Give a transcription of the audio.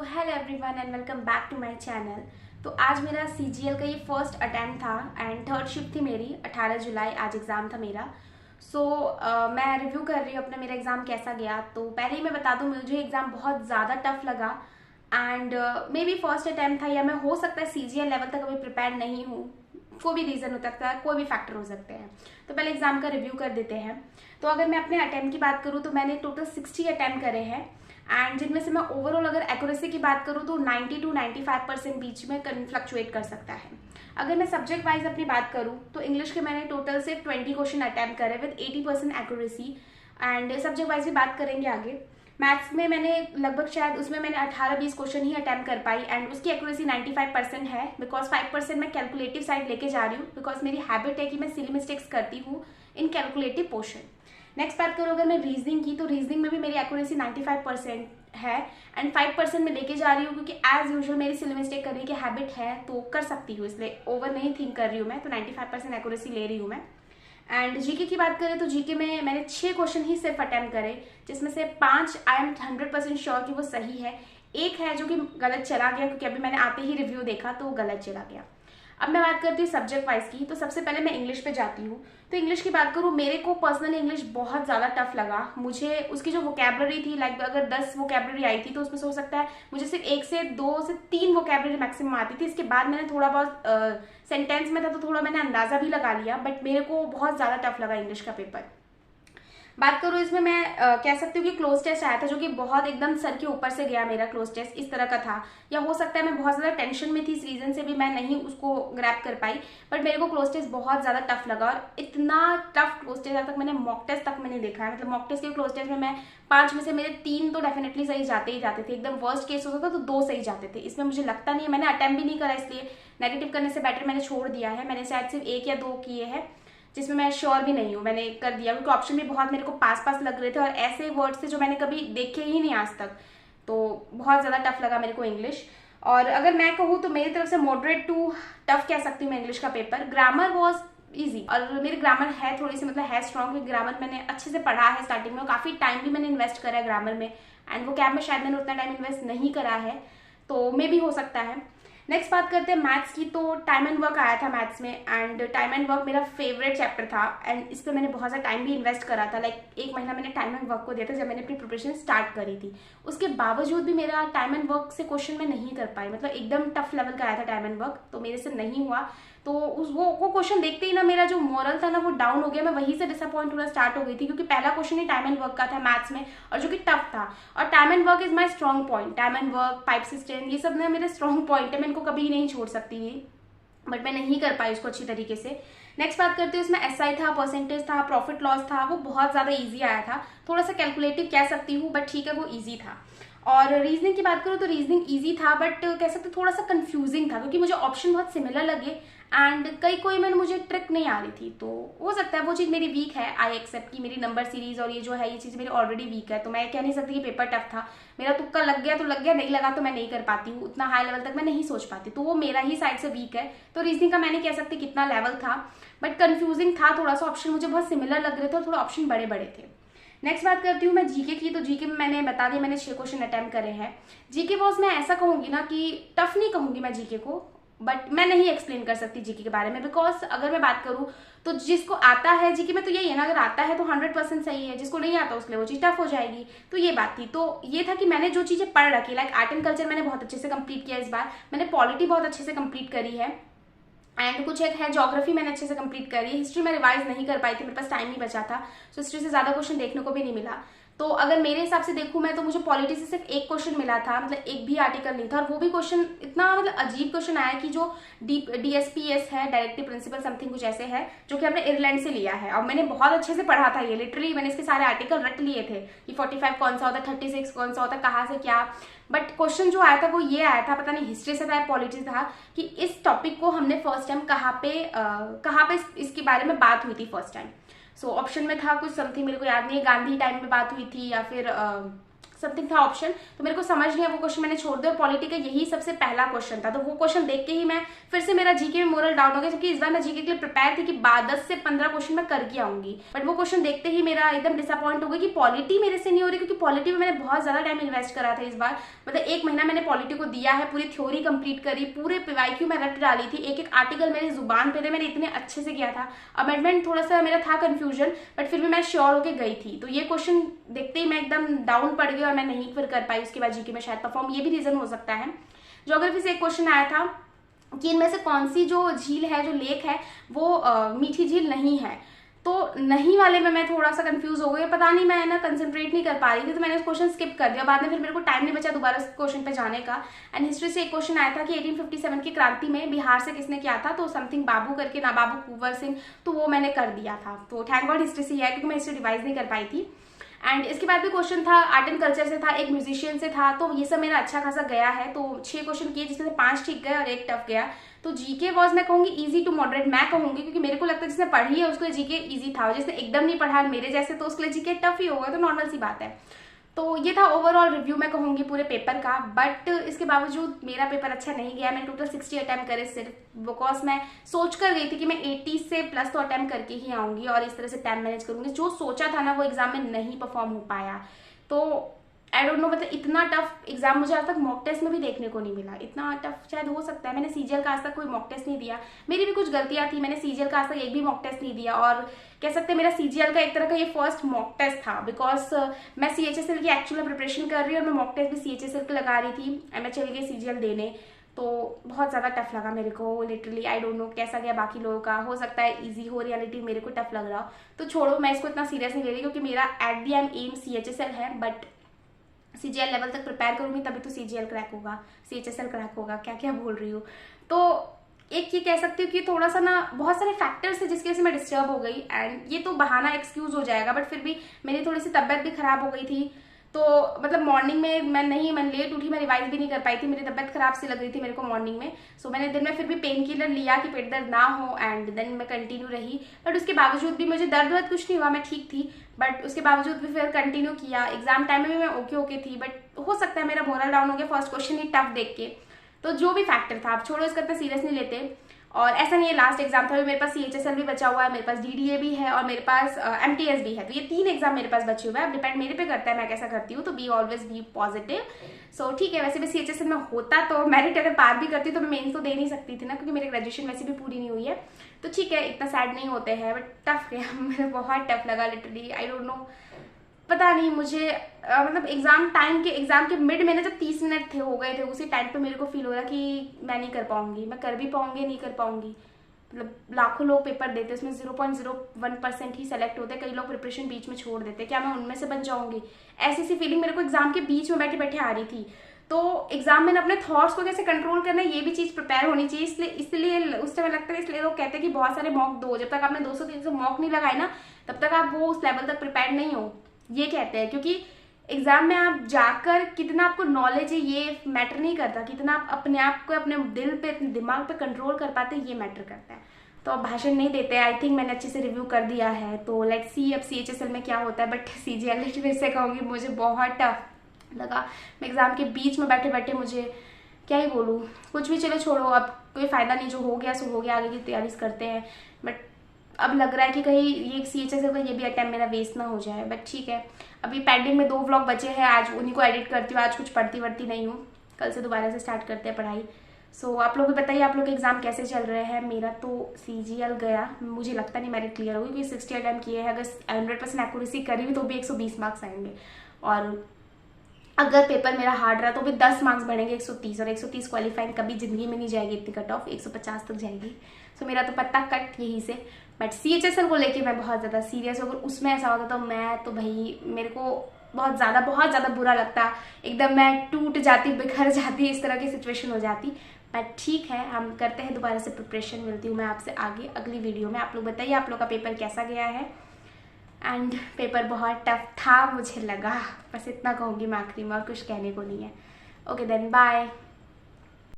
Hello everyone and welcome back to my channel. तो आज मेरा सीजीएल का ये फर्स्ट अटेम्प्ट था एंड थर्ड शिफ्ट थी मेरी। 18 जुलाई आज एग्ज़ाम था मेरा। मैं रिव्यू कर रही हूँ अपना मेरा एग्ज़ाम कैसा गया। तो पहले ही मैं बता दूँ, मुझे एग्ज़ाम बहुत ज़्यादा टफ लगा and may be first attempt था या मैं हो सकता है सीजीएल लेवल तक अभी प्रिपेयर नहीं हूँ। कोई भी रीज़न हो सकता है, कोई भी फैक्टर हो सकते हैं। तो पहले एग्ज़ाम का रिव्यू कर देते हैं। तो अगर मैं अपने अटेम्प्ट की बात करूँ तो मैंने टोटल 60 अटेम्प्ट करे हैं एंड जिनमें से मैं ओवरऑल अगर एक्यूरेसी की बात करूँ तो 90 to 95% बीच में फ्लक्चुएट कर सकता है। अगर मैं सब्जेक्ट वाइज अपनी बात करूँ तो इंग्लिश के मैंने टोटल सिर्फ 20 क्वेश्चन अटैम्प्ट करे with 80% accuracy and subject wise भी बात करेंगे आगे। मैथ्स में मैंने लगभग शायद उसमें मैंने 18-20 क्वेश्चन ही अटैम्प्ट कर पाई एंड उसकी एक्यूरेसी 95% है बिकॉज 5% मैं कैलकुलेटिव साइड लेके जा रही हूँ बिकॉज मेरी हैबिट है कि मैं सिली मिस्टेक्स करती हूँ इन कैलकुलेटिव पोर्शन। नेक्स्ट बात करूँ अगर मैं रीजनिंग की तो रीजनिंग में भी मेरी एक्यूरेसी 95% है एंड 5% में लेके जा रही हूँ क्योंकि एज यूजुअल मेरी सिली मिस्टेक करने की हैबिट है तो कर सकती हूँ, इसलिए ओवर नहीं थिंक कर रही हूँ मैं। तो 95% एक्यूरेसी ले रही हूँ मैं। एंड जीके की बात करें तो जीके में मैंने 6 क्वेश्चन ही सिर्फ अटेम्प्ट करे जिसमें से 5 आई एम 100% श्योर कि वो सही है। एक है जो कि गलत चला गया क्योंकि अभी मैंने आते ही रिव्यू देखा तो वो गलत चला गया। अब मैं बात करती हूँ सब्जेक्ट वाइज की। तो सबसे पहले मैं इंग्लिश पे जाती हूँ। तो इंग्लिश की बात करूँ, मेरे को पर्सनली इंग्लिश बहुत ज़्यादा टफ लगा। मुझे उसकी जो वोकैबलरी थी लाइक अगर 10 वोकैबलरी आई थी तो उसमें से हो सकता है मुझे सिर्फ 1 से 2 से 3 वोकैबलरी मैक्सिमम आती थी। इसके बाद मैंने थोड़ा बहुत सेंटेंस में था तो थोड़ा मैंने अंदाज़ा भी लगा लिया, बट मेरे को बहुत ज़्यादा टफ लगा इंग्लिश का पेपर। बात करूँ इसमें मैं कह सकती हूँ कि क्लोज टेस्ट आया था जो कि बहुत एकदम सर के ऊपर से गया। मेरा क्लोज टेस्ट इस तरह का था, या हो सकता है मैं बहुत ज़्यादा टेंशन में थी, इस रीज़न से भी मैं नहीं उसको ग्रैप कर पाई। बट मेरे को क्लोज टेस्ट बहुत ज़्यादा टफ लगा और इतना टफ क्लोज टेस्ट आज तक मैंने मॉक टेस्ट तक मैंने देखा है। मतलब मॉक टेस्ट के क्लोज टेस्ट में मैं 5 में से मेरे 3 तो डेफिनेटली सही जाते ही जाते थे। एकदम वर्स्ट केस होता था तो 2 सही जाते थे। इसमें मुझे लगता नहीं है, मैंने अटेम्प्ट भी नहीं करा, इसलिए नेगेटिव करने से बेटर मैंने छोड़ दिया है। मैंने शायद सिर्फ 1 या 2 किए हैं जिसमें मैं श्योर भी नहीं हूँ, मैंने कर दिया क्योंकि ऑप्शन भी बहुत मेरे को पास पास लग रहे थे और ऐसे वर्ड्स थे जो मैंने कभी देखे ही नहीं आज तक। तो बहुत ज़्यादा टफ लगा मेरे को इंग्लिश। और अगर मैं कहूँ तो मेरी तरफ से मॉडरेट टू टफ कह सकती हूँ मैं इंग्लिश का पेपर। ग्रामर वॉज ईजी और मेरी ग्रामर है थोड़ी सी मतलब है स्ट्रॉन्ग, क्योंकि ग्रामर मैंने अच्छे से पढ़ा है स्टार्टिंग में और काफ़ी टाइम भी मैंने इन्वेस्ट करा है ग्रामर में एंड वो कैब में शायद मैंने उतना टाइम इन्वेस्ट नहीं करा है, तो मे भी हो सकता है। नेक्स्ट बात करते हैं मैथ्स की। तो टाइम एंड वर्क आया था मैथ्स में एंड टाइम एंड वर्क मेरा फेवरेट चैप्टर था एंड इस पर मैंने बहुत सा टाइम भी इन्वेस्ट करा था। लाइक 1 महीना मैंने टाइम एंड वर्क को दिया था जब मैंने अपनी प्रिपरेशन स्टार्ट करी थी। उसके बावजूद भी मेरा टाइम एंड वर्क से क्वेश्चन मैं नहीं कर पाई, मतलब एकदम टफ लेवल का आया था टाइम एंड वर्क, तो मेरे से नहीं हुआ। तो वो क्वेश्चन देखते ही ना मेरा जो मोरल था ना वो डाउन हो गया। मैं वहीं से डिसअपॉइंट होना स्टार्ट हो गई थी क्योंकि पहला question he time and work का था मैथ्स में और जो कि टफ था। और time and work is my strong point. Time and work, pipe system, ये सब ना मेरे स्ट्रॉन्ग पॉइंट है, मैं इनको कभी नहीं छोड़ सकती थी, बट मैं नहीं कर पाई उसको अच्छी तरीके से। नेक्स्ट बात करते हैं, उसमें एसआई था, परसेंटेज था, प्रॉफिट लॉस था, वो बहुत ज़्यादा ईजी आया था। थोड़ा सा कैलकुलेटिव कह सकती हूँ बट ठीक है वो ईजी था। और रीजनिंग की बात करूँ तो रीजनिंग ईजी था बट कह सकते थोड़ा सा कंफ्यूजिंग था क्योंकि मुझे ऑप्शन बहुत सिमिलर लगे एंड कोई मैंने मुझे ट्रिक नहीं आ रही थी। तो हो सकता है वो चीज़ मेरी वीक है, आई एक्सेप्ट की मेरी नंबर सीरीज और ये जो है ये चीज़ मेरी ऑलरेडी वीक है। तो मैं कह नहीं सकती कि पेपर टफ था, मेरा तुक्का लग गया तो लग गया, नहीं लगा तो मैं नहीं कर पाती हूँ, उतना हाई लेवल तक मैं नहीं सोच पाती, तो वो मेरा ही साइड से वीक है। तो रीजनिंग का मैं नहीं कह सकती कितना लेवल था बट कन्फ्यूजिंग था थोड़ा सा, ऑप्शन मुझे बहुत सिमिलर लग रहे थे और थोड़ा ऑप्शन बड़े बड़े थे। नेक्स्ट बात करती हूँ मैं जीके की। तो जीके में मैंने बता दिया मैंने 6 क्वेश्चन अटेम्प्ट करे हैं। जीके वॉज मैं ऐसा कहूँगी ना कि टफ नहीं कहूँगी मैं जीके को, बट मैं नहीं एक्सप्लेन कर सकती जीके के बारे में बिकॉज अगर मैं बात करूँ तो जिसको आता है जीके में तो यही है ना, अगर आता है तो 100% सही है, जिसको नहीं आता उसके लिए वो चीज़ टफ हो जाएगी। तो ये बात थी। तो ये था कि मैंने जो चीज़ें पढ़ रखी लाइक आर्ट एंड कल्चर मैंने बहुत अच्छे से कंप्लीट किया इस बार, मैंने पॉलिटी बहुत अच्छे से कंप्लीट करी है एंड कुछ एक है ज्योग्राफी मैंने अच्छे से कंप्लीट करी। हिस्ट्री में रिवाइज नहीं कर पाई थी, मेरे पास टाइम नहीं बचा था, तो हिस्ट्री से ज़्यादा क्वेश्चन देखने को भी नहीं मिला। तो अगर मेरे हिसाब से देखूँ मैं तो मुझे पॉलिटी से सिर्फ 1 क्वेश्चन मिला था, मतलब एक भी आर्टिकल नहीं था और वो भी क्वेश्चन इतना मतलब अजीब क्वेश्चन आया कि जो DSPS है, डायरेक्टिव प्रिंसिपल समथिंग कुछ ऐसे है, जो कि हमने आयरलैंड से लिया है और मैंने बहुत अच्छे से पढ़ा था ये, लिटरली मैंने इसके सारे आर्टिकल रट लिए थे कि 45 कौन सा होता है, 36 कौन सा होता है, कहाँ से क्या। बट क्वेश्चन जो आया था वो ये आया था, पता नहीं हिस्ट्री से था या पॉलिटी से था, कि इस टॉपिक को हमने फर्स्ट टाइम कहाँ पे इसके बारे में बात हुई थी फर्स्ट टाइम। सो ऑप्शन में था कुछ समथिंग मेरे को याद नहीं है, गांधी टाइम में बात हुई थी या फिर समथिंग था ऑप्शन, तो मेरे को समझ नहीं आया, वो क्वेश्चन मैंने छोड़ दिया। और पॉलिटी का यही सबसे पहला क्वेश्चन था, तो वो क्वेश्चन देख के ही मैं फिर से मेरा जीके में मोरल डाउन हो गया, क्योंकि इस बार मैं जीके के लिए प्रिपेयर थी कि 10 से 15 क्वेश्चन मैं करके आऊंगी, बट वो क्वेश्चन देखते ही मेरा एकदम डिसअपॉइंट हो गया कि पॉलिटी मेरे से नहीं हो रही, क्योंकि पॉलिटी में मैंने बहुत ज्यादा टाइम इन्वेस्ट करा था इस बार। मतलब 1 महीना मैंने पॉलिटी को दिया है, पूरी थ्योरी कंप्लीट करी, पूरे पीवाईक्यू में रट डाली थी, एक एक आर्टिकल मेरी जुबान पे थे, मैंने इतने अच्छे से किया था। अमेंडमेंट थोड़ा सा मेरा था कंफ्यूजन, बट फिर भी मैं श्योर होके गई थी। तो ये क्वेश्चन देखते ही मैं एकदम डाउन पड़ गई और मैं नहीं फिर कर पाई उसके बाद जीके में शायद परफॉर्म, ये भी रीजन हो सकता है। ज्योग्राफी से एक क्वेश्चन आया था कि इनमें से कौन सी जो झील है, जो लेक है, वो मीठी झील नहीं है। तो नहीं वाले में मैं थोड़ा सा कंफ्यूज हो गई, पता नहीं मैं ना कंसंट्रेट नहीं कर पा रही थी, तो मैंने उस क्वेश्चन स्किप कर दिया। बाद में फिर मेरे को टाइम नहीं बचा दोबारा उस क्वेश्चन पे जाने का। एंड हिस्ट्री से एक क्वेश्चन आया था कि 1857 की क्रांति में बिहार से किसने किया था, तो समथिंग बाबू करके, ना बाबू कुंवर सिंह, तो वो मैंने कर दिया था। तो थैंक गॉड हिस्ट्री से ही है, क्योंकि मैं हिस्ट्री रिवाइज नहीं कर पाई थी। एंड इसके बाद भी क्वेश्चन था आर्ट एंड कल्चर से था, एक म्यूजिशियन से था, तो ये सब मेरा अच्छा खासा गया है। तो 6 क्वेश्चन किए, जिसमें से 5 ठीक गए और 1 टफ गया। तो जीके वॉज मैं कहूंगी इजी टू मॉडरेट, मैं कहूंगी, क्योंकि मेरे को लगता है जिसने पढ़ी है उसके लिए जीके इजी था, और जिसने एकदम नहीं पढ़ा मेरे जैसे तो उसके लिए जीके टफ ही होगा, तो नॉर्मल सी बात है। तो ये था ओवरऑल रिव्यू मैं कहूंगी पूरे पेपर का। बट इसके बावजूद मेरा पेपर अच्छा नहीं गया। मैं टोटल 60 अटैम्प्ट करे सिर्फ, बिकॉज मैं सोच कर गई थी कि मैं 80 से प्लस तो अटैम्प्ट करके ही आऊंगी और इस तरह से टाइम मैनेज करूंगी। जो सोचा था ना वो एग्जाम में नहीं परफॉर्म हो पाया। तो आई डोंट नो, मतलब इतना टफ एग्जाम मुझे आज तक मॉक टेस्ट में भी देखने को नहीं मिला। इतना टफ शायद हो सकता है, मैंने सीजीएल का आज तक कोई मॉक टेस्ट नहीं दिया। मेरी भी कुछ गलतियां थी, मैंने सीजीएल का आज तक एक भी मॉक टेस्ट नहीं दिया, और कह सकते हैं मेरा सीजीएल का एक तरह का ये फर्स्ट मॉक टेस्ट था, बिकॉज मैं सीएचएसएल की एक्चुअल प्रिपरेशन कर रही हूँ और मैं मॉक टेस्ट भी सीएचएसएल की लगा रही थी, मैं चली गई सीजीएल देने। तो बहुत ज़्यादा टफ लगा मेरे को, लिटरली आई डोंट नो कैसा गया बाकी लोगों का, हो सकता है इजी हो, रियलिटी मेरे को टफ लग रहा। तो छोड़ो, मैं इसको इतना सीरियस नहीं ले रही, क्योंकि मेरा एट द एम सीएचएसएल है, बट सीजीएल लेवल तक प्रिपेयर करूंगी तभी तो सीजीएल क्रैक होगा, सीएचएसएल क्रैक होगा, क्या क्या बोल रही हूँ। तो एक ये कह सकती हूँ कि थोड़ा सा ना बहुत सारे फैक्टर्स है जिसकी वजह से मैं डिस्टर्ब हो गई, एंड ये तो बहाना एक्सक्यूज हो जाएगा, बट फिर भी मेरी थोड़ी सी तबियत भी खराब हो गई थी। तो मतलब मॉर्निंग में मैं लेट उठी, मैं रिवाइज भी नहीं कर पाई थी, मेरी तबियत खराब सी लग रही थी मेरे को मॉर्निंग में। सो मैंने दिन में फिर भी पेन किलर लिया कि पेट दर्द ना हो, एंड देन मैं कंटिन्यू रही। बट उसके बावजूद भी मुझे दर्द कुछ नहीं हुआ, मैं ठीक थी, बट उसके बावजूद भी फिर कंटिन्यू किया। एग्जाम टाइम में भी मैं ओके थी, बट हो सकता है मेरा मोरल डाउन हो गया फर्स्ट क्वेश्चन ही टफ देख के। तो जो भी फैक्टर था, आप छोड़ो, इसका इतना सीरियस नहीं लेते। और ऐसा नहीं है लास्ट एग्जाम था, मेरे पास सीएचएसएल भी बचा हुआ है, मेरे पास डीडीए भी है और मेरे पास एमटीएस भी है। तो ये 3 एग्जाम मेरे पास बचे हुए हैं। अब डिपेंड मेरे पे करता है मैं कैसा करती हूँ, तो बी ऑलवेज बी पॉजिटिव। सो ठीक है, वैसे भी सीएचएसएल में होता तो मेरिट अगर पार भी करती तो मैं मेंस तो दे नहीं सकती थी ना, क्योंकि मेरी ग्रेजुएशन वैसे भी पूरी नहीं हुई है। तो ठीक है, इतना सैड नहीं होते हैं, बट टफ गया मेरे, बहुत टफ लगा लिटरली। आई डोंट नो, पता नहीं मुझे मतलब एग्जाम के मिड में ना जब 30 मिनट हो गए थे, उसी टाइम पे मेरे को फील हो रहा कि मैं नहीं कर पाऊंगी, मैं कर भी पाऊंगी नहीं कर पाऊंगी। मतलब लाखों लोग पेपर देते, उसमें 0.01% ही सेलेक्ट होते हैं, कई लोग प्रिपरेशन बीच में छोड़ देते, क्या मैं उनमें से बन जाऊंगी? ऐसी सी फीलिंग मेरे को एग्जाम के बीच में बैठे बैठे आ रही थी। तो एग्जाम में अपने थॉट्स को कैसे कंट्रोल करना है, ये भी चीज प्रिपेयर होनी चाहिए। इसलिए उस टाइम लगता है, इसलिए लोग कहते हैं कि बहुत सारे मॉक दो, जब तक आपने 200-300 मॉक नहीं लगाए ना तब तक आप वो उस लेवल तक प्रिपेयर नहीं हो, ये कहते हैं। क्योंकि एग्जाम में आप जाकर कितना आपको नॉलेज है ये मैटर नहीं करता, कितना आप अपने आप को अपने दिल पे, अपने दिमाग पे कंट्रोल कर पाते हैं, ये मैटर करता है। तो अब भाषण नहीं देते, आई थिंक मैंने अच्छे से रिव्यू कर दिया है। तो लेट्स सी अब सीएचएसएल में क्या होता है। बट सीजीएल में से कहूँगी मुझे बहुत टफ लगा। मैं एग्जाम के बीच में बैठे बैठे मुझे क्या ही बोलूँ, कुछ भी, चलो छोड़ो, अब कोई फायदा नहीं, जो हो गया सो हो गया, आगे की तैयारी करते हैं। बट अब लग रहा है कि कहीं ये सीएचएसएल का ये भी अटेम्प्ट मेरा वेस्ट ना हो जाए। बट ठीक है, अभी पेंडिंग में 2 व्लॉग बचे हैं, आज उन्हीं को एडिट करती हूँ। आज कुछ पढ़ती वढ़ती नहीं हूँ, कल से दोबारा से स्टार्ट करते हैं पढ़ाई। सो आप लोग भी बताइए आप लोग के एग्जाम कैसे चल रहे हैं। मेरा तो सीजीएल गया, मुझे लगता नहीं मेरिट क्लियर होगी, क्योंकि 60 अटेम्प्ट किए हैं। अगर 100% एक्यूरेसी करी हुई तो भी 120 मार्क्स आएंगे, और अगर पेपर मेरा हार्ड रहा तो भी 10 मार्क्स बढ़ेंगे 130, और 130 क्वालिफाइंग कभी जिंदगी में नहीं जाएगी इतनी कट ऑफ, 150 तक जाएगी। सो मेरा तो पत्ता कट यहीं से। बट सीएचएसएल को लेके मैं बहुत ज़्यादा सीरियस हूँ। अगर उसमें ऐसा होता तो मैं तो भाई, मेरे को बहुत ज़्यादा बुरा लगता, एकदम मैं टूट जाती, बिखर जाती, इस तरह की सिचुएशन हो जाती। बट ठीक है, हम करते हैं दोबारा से प्रिपरेशन। मिलती हूँ मैं आपसे आगे अगली वीडियो में। आप लोग बताइए आप लोग का पेपर कैसा गया है। एंड पेपर बहुत टफ था मुझे लगा, बस इतना कहूँगी मैं आखिरी में, और कुछ कहने को नहीं है। Okay then, bye.